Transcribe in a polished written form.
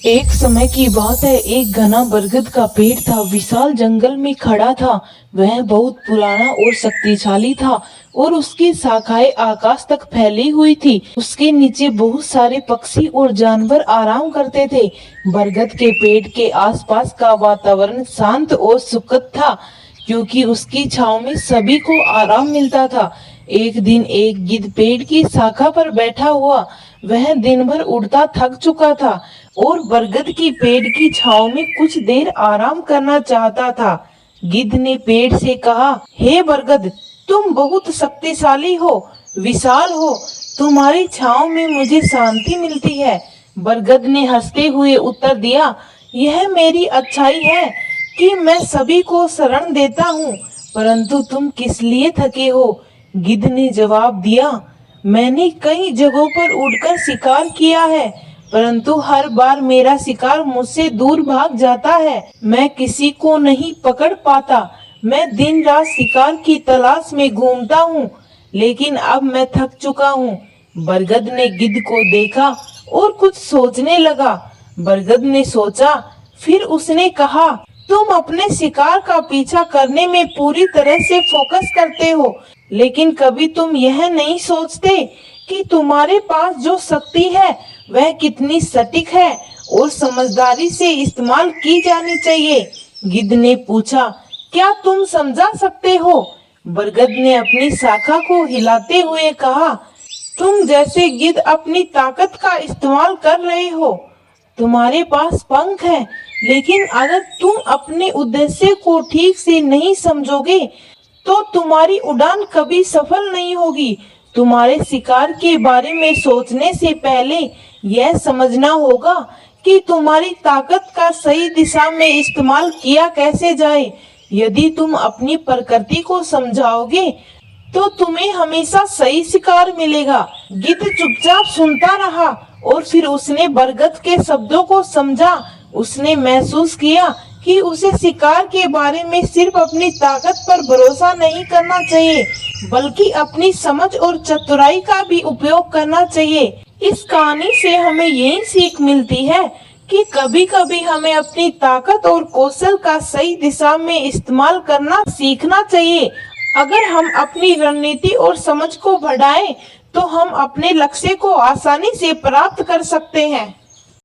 एक समय की बात है। एक घना बरगद का पेड़ था, विशाल जंगल में खड़ा था। वह बहुत पुराना और शक्तिशाली था और उसकी शाखाएं आकाश तक फैली हुई थी। उसके नीचे बहुत सारे पक्षी और जानवर आराम करते थे। बरगद के पेड़ के आसपास का वातावरण शांत और सुखद था, क्योंकि उसकी छांव में सभी को आराम मिलता था। एक दिन एक गिद्ध पेड़ की शाखा पर बैठा हुआ। वह दिन भर उड़ता थक चुका था और बरगद की पेड़ की छांव में कुछ देर आराम करना चाहता था। गिद्ध ने पेड़ से कहा, हे बरगद, तुम बहुत शक्तिशाली हो, विशाल हो। तुम्हारी छांव में मुझे शांति मिलती है। बरगद ने हंसते हुए उत्तर दिया, यह मेरी अच्छाई है कि मैं सभी को शरण देता हूँ, परंतु तुम किस लिए थके हो? गिद्ध ने जवाब दिया, मैंने कई जगहों पर उड़कर शिकार किया है, परंतु हर बार मेरा शिकार मुझसे दूर भाग जाता है। मैं किसी को नहीं पकड़ पाता। मैं दिन रात शिकार की तलाश में घूमता हूँ, लेकिन अब मैं थक चुका हूँ। बरगद ने गिद्ध को देखा और कुछ सोचने लगा। बरगद ने सोचा, फिर उसने कहा, तुम अपने शिकार का पीछा करने में पूरी तरह से फोकस करते हो, लेकिन कभी तुम यह नहीं सोचते कि तुम्हारे पास जो शक्ति है वह कितनी सटीक है और समझदारी से इस्तेमाल की जानी चाहिए। गिद्ध ने पूछा, क्या तुम समझा सकते हो? बरगद ने अपनी शाखा को हिलाते हुए कहा, तुम जैसे गिद्ध अपनी ताकत का इस्तेमाल कर रहे हो। तुम्हारे पास पंख है, लेकिन अगर तुम अपने उद्देश्य को ठीक से नहीं समझोगे तो तुम्हारी उड़ान कभी सफल नहीं होगी। तुम्हारे शिकार के बारे में सोचने से पहले यह समझना होगा कि तुम्हारी ताकत का सही दिशा में इस्तेमाल किया कैसे जाए। यदि तुम अपनी प्रकृति को समझाओगे तो तुम्हें हमेशा सही शिकार मिलेगा। गिद्ध चुपचाप सुनता रहा और फिर उसने बरगद के शब्दों को समझा। उसने महसूस किया कि उसे शिकार के बारे में सिर्फ अपनी ताकत पर भरोसा नहीं करना चाहिए, बल्कि अपनी समझ और चतुराई का भी उपयोग करना चाहिए। इस कहानी से हमें यही सीख मिलती है कि कभी-कभी हमें अपनी ताकत और कौशल का सही दिशा में इस्तेमाल करना सीखना चाहिए। अगर हम अपनी रणनीति और समझ को बढ़ाएं, तो हम अपने लक्ष्य को आसानी से प्राप्त कर सकते हैं।